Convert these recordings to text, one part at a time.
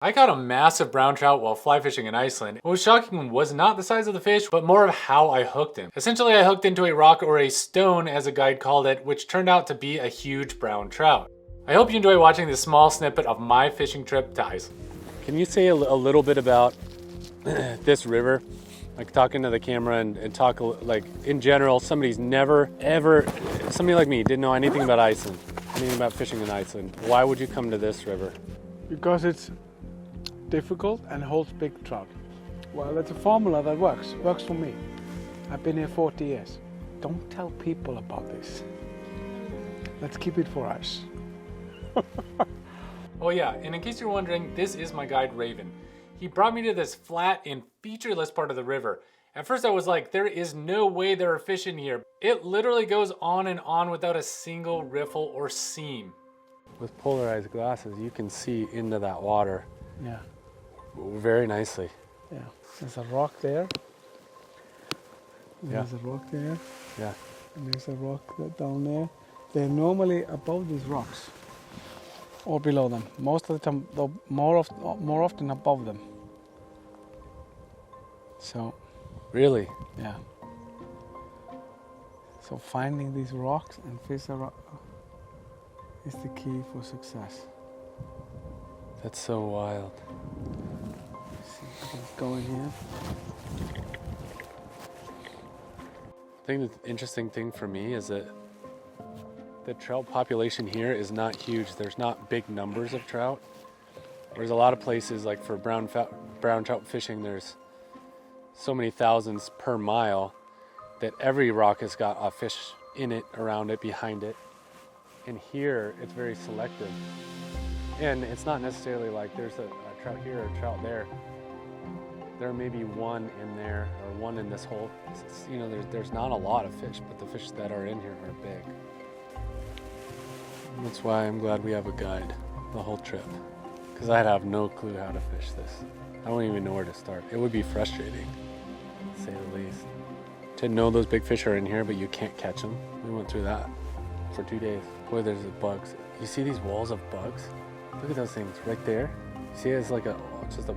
I caught a massive brown trout while fly fishing in Iceland. What was shocking was not the size of the fish, but more of how I hooked him. Essentially, I hooked into a rock or a stone, as a guide called it, which turned out to be a huge brown trout. I hope you enjoy watching this small snippet of my fishing trip to Iceland. Can you say a little bit about this river? Like talking to the camera and talk like in general, somebody like me didn't know anything about Iceland, anything about fishing in Iceland. Why would you come to this river? Because it's difficult and holds big trout. Well, it's a formula that works for me. I've been here 40 years. Don't tell people about this. Let's keep it for us. Oh yeah, and in case you're wondering, this is my guide Raven. He brought me to this flat and featureless part of the river. At first I was like, there is no way there are fish in here. It literally goes on and on without a single riffle or seam. With polarized glasses, you can see into that water. Yeah. Very nicely. Yeah. There's a rock there. There's Yeah. a rock there. Yeah. And there's a rock down there. They're normally above these rocks or below them. Most of the time, though, more often above them. So. Really? Yeah. So finding these rocks and fish is the key for success. That's so wild. Let's go in here. I think the interesting thing for me is that the trout population here is not huge. There's not big numbers of trout. Whereas a lot of places, like for brown trout fishing, there's so many thousands per mile that every rock has got a fish in it, around it, behind it. And here, it's very selective. And it's not necessarily like there's a trout here or a trout there. There may be one in there or one in this hole. You know, there's not a lot of fish, but the fish that are in here are big. And that's why I'm glad we have a guide the whole trip, because I'd have no clue how to fish this. I don't even know where to start. It would be frustrating, to say the least. To know those big fish are in here, but you can't catch them. We went through that for 2 days. Boy, there's the bugs. You see these walls of bugs? Look at those things right there. See, it's like just a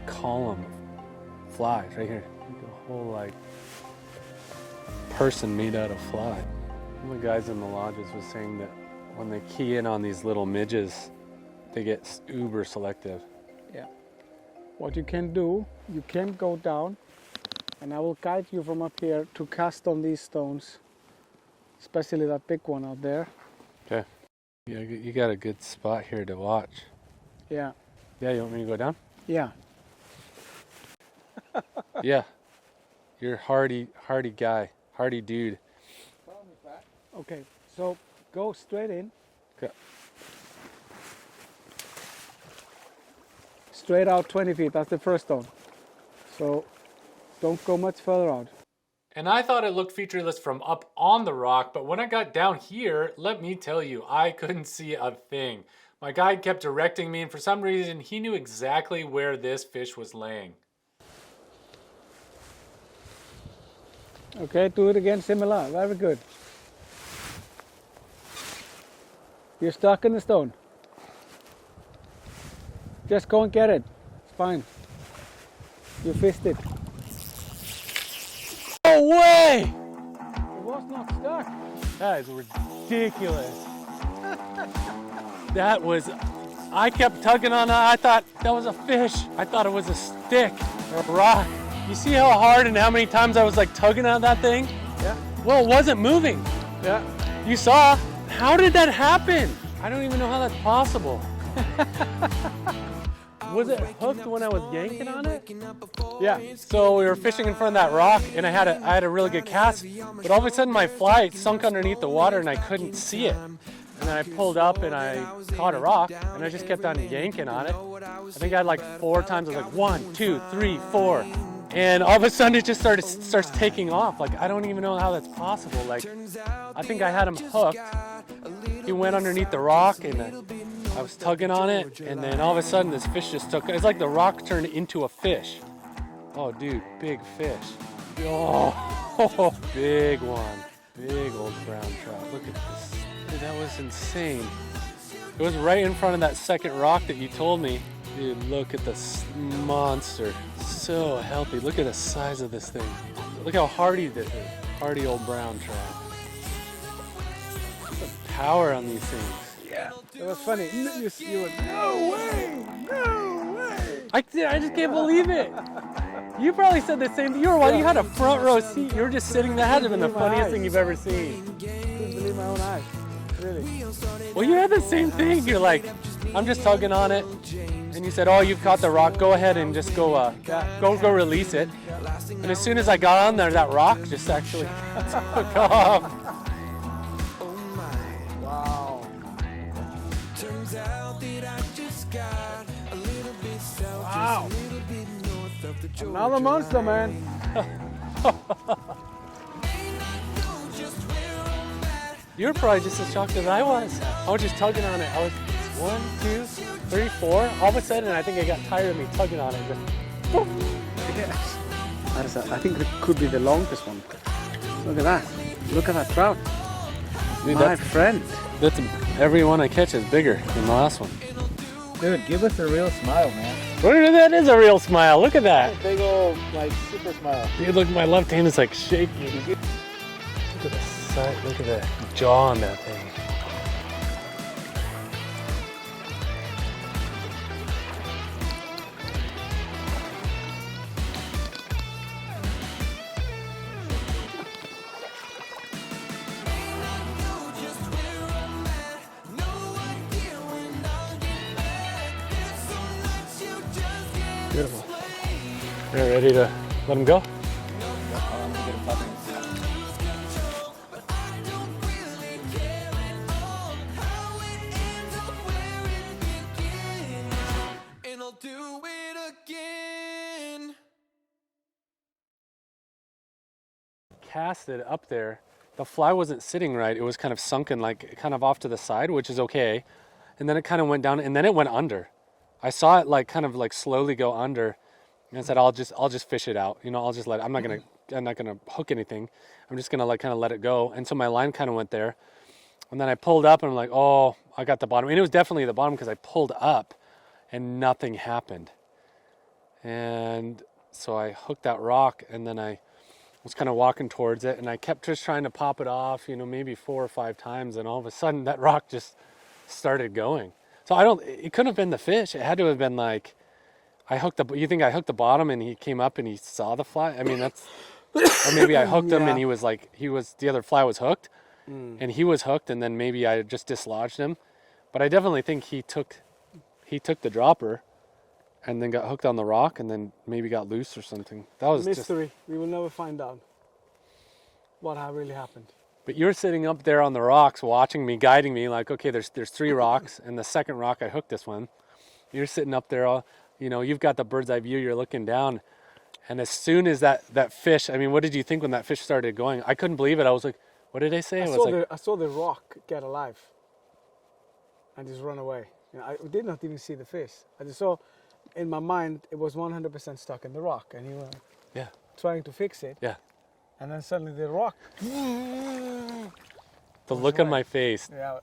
column of flies right here. Like a whole like person made out of fly. One of the guys in the lodges was saying that when they key in on these little midges, they get uber selective. Yeah. What you can do, you can go down, and I will guide you from up here to cast on these stones, especially that big one out there. Okay. Yeah, you got a good spot here to watch. Yeah. Yeah, you want me to go down? Yeah. Yeah. You're hardy guy, hardy dude. Okay, so go straight in. Okay. Straight out 20 feet, that's the first stone. So don't go much further out. And I thought it looked featureless from up on the rock, but when I got down here, let me tell you, I couldn't see a thing. My guide kept directing me, and for some reason, he knew exactly where this fish was laying. Okay, do it again, similar, very good. You're stuck in the stone. Just go and get it, it's fine. You fished it. No way! It was not stuck. That is ridiculous. I kept tugging on it. I thought that was a fish. I thought it was a stick or a rock. You see how hard and how many times I was like tugging on that thing? Yeah. Well, it wasn't moving. Yeah. You saw. How did that happen? I don't even know how that's possible. Was it hooked when I was yanking on it? Yeah. So we were fishing in front of that rock, and I had a really good cast, but all of a sudden my fly sunk underneath the water and I couldn't see it. And then I pulled up and I caught a rock, and I just kept on yanking on it. I think I had like 4 times. I was like 1, 2, 3, 4, and all of a sudden it just starts taking off. Like I don't even know how that's possible. Like I think I had him hooked. He went underneath the rock, and I was tugging on it, and then all of a sudden this fish just took. It's like the rock turned into a fish. Oh, dude, big fish. Oh, big one. Big old brown trout. Look at this. Dude, that was insane. It was right in front of that second rock that you told me. Dude, look at this monster. So healthy. Look at the size of this thing. Look how hardy this is. Hardy old brown trout. Look at the power on these things. Yeah. It was funny. You were, no way! No way! I just can't believe it. You probably said the same thing. You had a front row seat. You were just sitting there. That had to have been the funniest thing you've ever seen. Couldn't believe my own eyes. Really. Well, you had the same thing. You're like, I'm just tugging on it. And you said, oh, you've caught the rock. Go ahead and just go release it. And as soon as I got on there, that rock just actually took off. Wow. Wow. Another monster, man. You were probably just as shocked as I was. I was just tugging on it. I was 1, 2, 3, 4. All of a sudden, I think I got tired of me tugging on it. Just, boom. Yes. I think it could be the longest one. Look at that. Look at that trout. Dude, my friend. That's every one I catch is bigger than the last one. Dude, give us a real smile, man. That is a real smile. Look at that. Big old, like, super smile. Dude, look, my left hand is like shaking. Look at the size. Look at the jaw on that thing. Beautiful. You're ready to let him go? Cast it up there. The fly wasn't sitting right. It was kind of sunken, like kind of off to the side, which is okay. And then it kind of went down, and then it went under. I saw it like kind of like slowly go under, and I said, I'll just fish it out. You know, I'll just let it, I'm not gonna hook anything. I'm just gonna like kind of let it go. And so my line kind of went there, and then I pulled up, and I'm like, oh, I got the bottom. And it was definitely the bottom because I pulled up, and nothing happened. And so I hooked that rock, and then I was kind of walking towards it, and I kept just trying to pop it off, you know, maybe 4 or 5 times, and all of a sudden that rock just started going. So it couldn't have been the fish. It had to have been like, you think I hooked the bottom and he came up and he saw the fly? I mean, or maybe I hooked him and the other fly was hooked and he was hooked, and then maybe I just dislodged him. But I definitely think he took the dropper and then got hooked on the rock and then maybe got loose or something. That was mystery. We will never find out what really happened. But you're sitting up there on the rocks watching me, guiding me, like, okay, there's 3 rocks, and the second rock I hooked this one. You're sitting up there, you know, you've got the bird's eye view, you're looking down, and as soon as that fish, I mean, what did you think when that fish started going? I couldn't believe it. I was like, what did I say? I saw the rock get alive and just run away. You know, I did not even see the fish. I just saw, in my mind, it was 100% stuck in the rock, and he was trying to fix it. Yeah. And then suddenly the rock. The look on my face. Yeah.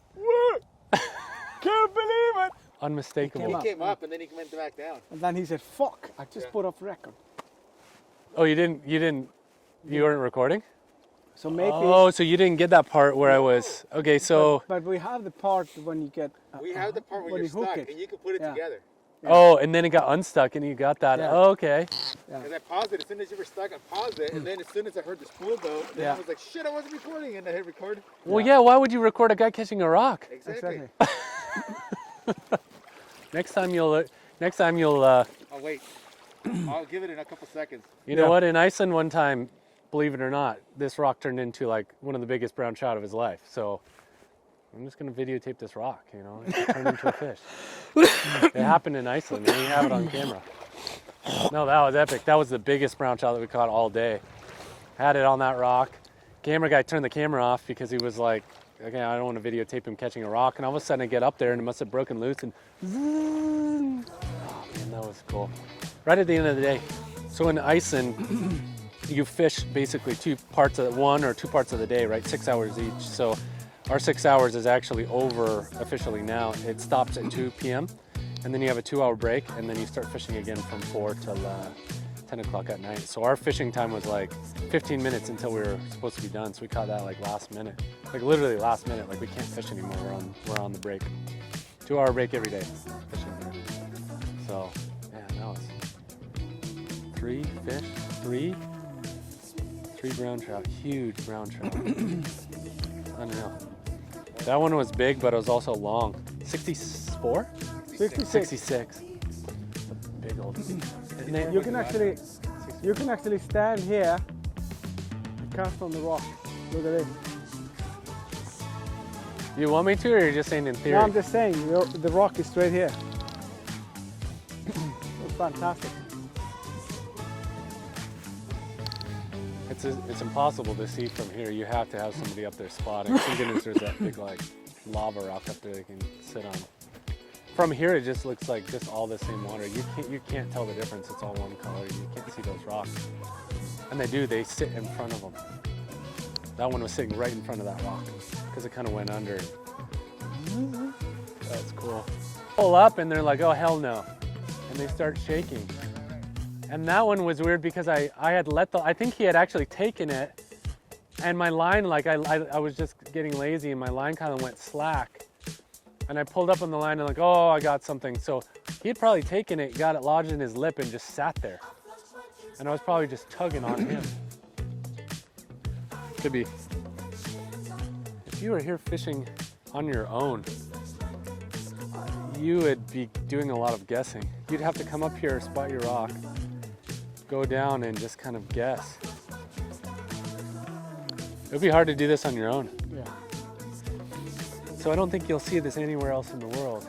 Can't believe it. Unmistakable. He came up and then he went back down. And then he said, fuck, I just put off record. Oh, you weren't recording? So maybe. Oh, so you didn't get that part where I was. Okay, so. But we have the part when you get. We have the part when you're stuck and you can put it together. Yeah. Oh, and then it got unstuck and you got that. Yeah. Oh, okay. Because I paused it as soon as you were stuck. I paused it, and then as soon as I heard the spool go, then I was like, shit, I wasn't recording, and I hit record. Well, yeah. Why would you record a guy catching a rock? Exactly. Next time you'll. I'll wait. I'll give it in a couple seconds. You know what? In Iceland one time, believe it or not, this rock turned into like one of the biggest brown trout of his life. So I'm just going to videotape this rock, you know. It turned into a fish. It happened in Iceland, and we have it on camera. No, that was epic. That was the biggest brown trout that we caught all day. Had it on that rock. Camera guy turned the camera off because he was like, okay, I don't want to videotape him catching a rock. And all of a sudden I get up there and it must have broken loose and oh man, that was cool. Right at the end of the day. So in Iceland, you fish basically 2 parts of the day, right? 6 hours each. So our 6 hours is actually over officially now. It stops at 2 p.m. and then you have a 2-hour break, and then you start fishing again from 4 till 10 o'clock at night. So our fishing time was like 15 minutes until we were supposed to be done. So we caught that like last minute, like literally last minute. Like we can't fish anymore. We're on the break. 2-hour break every day fishing here. So yeah, that was 3 fish, three brown trout, huge brown trout. Unreal. That one was big, but it was also long. 64? 66. 66. Big old. You can actually stand here and cast on the rock. Look at it. You want me to, or you're just saying in theory? No, I'm just saying, the rock is straight here. It's fantastic. It's impossible to see from here. You have to have somebody up there spotting. Thank goodness there's that big like lava rock up there they can sit on. From here it just looks like just all the same water. You can't tell the difference. It's all one color. You can't see those rocks. And they sit in front of them. That one was sitting right in front of that rock because it kind of went under. That's cool. Pull up and they're like, oh hell no. And they start shaking. And that one was weird because I had I think he had actually taken it, and my line, like I was just getting lazy and my line kind of went slack. And I pulled up on the line and like, oh, I got something. So he had probably taken it, got it lodged in his lip and just sat there. And I was probably just tugging on him. Could be. If you were here fishing on your own, you would be doing a lot of guessing. You'd have to come up here, spot your rock, go down and just kind of guess. It would be hard to do this on your own. Yeah. So I don't think you'll see this anywhere else in the world.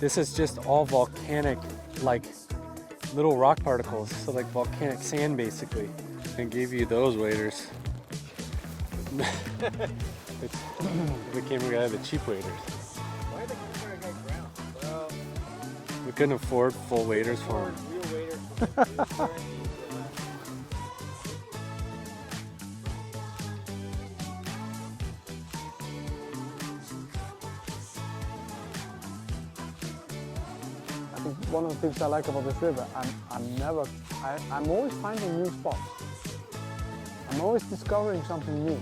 This is just all volcanic, like little rock particles. So like volcanic sand basically. And gave you those waders. The camera guy had the cheap waders. Why did the camera guy ground? Well, We couldn't afford full waders for him. real waiter. I think one of the things I like about this river, I'm always finding new spots. I'm always discovering something new.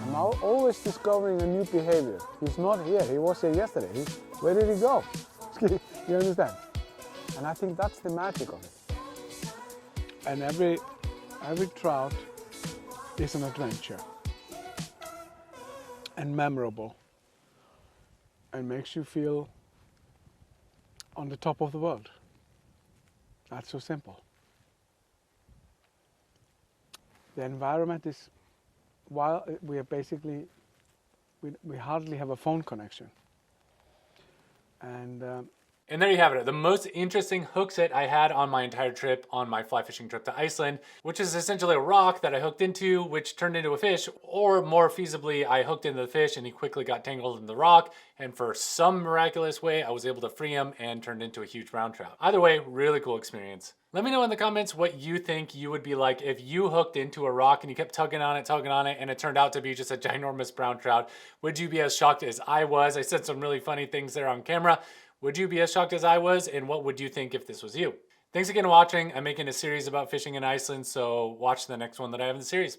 I'm always discovering a new behavior. He's not here. He was here yesterday. Where did he go? You understand? And I think that's the magic of it. And every trout is an adventure. And memorable. And makes you feel on the top of the world. That's so simple. The environment is, while we are basically, we hardly have a phone connection. And And there you have it, the most interesting hook set I had on my entire trip, on my fly fishing trip to Iceland, which is essentially a rock that I hooked into, which turned into a fish, or more feasibly, I hooked into the fish and he quickly got tangled in the rock, and for some miraculous way, I was able to free him and turned into a huge brown trout. Either way, really cool experience. Let me know in the comments what you think you would be like if you hooked into a rock and you kept tugging on it, and it turned out to be just a ginormous brown trout. Would you be as shocked as I was? I said some really funny things there on camera. Would you be as shocked as I was? And what would you think if this was you? Thanks again for watching. I'm making a series about fishing in Iceland, so watch the next one that I have in the series.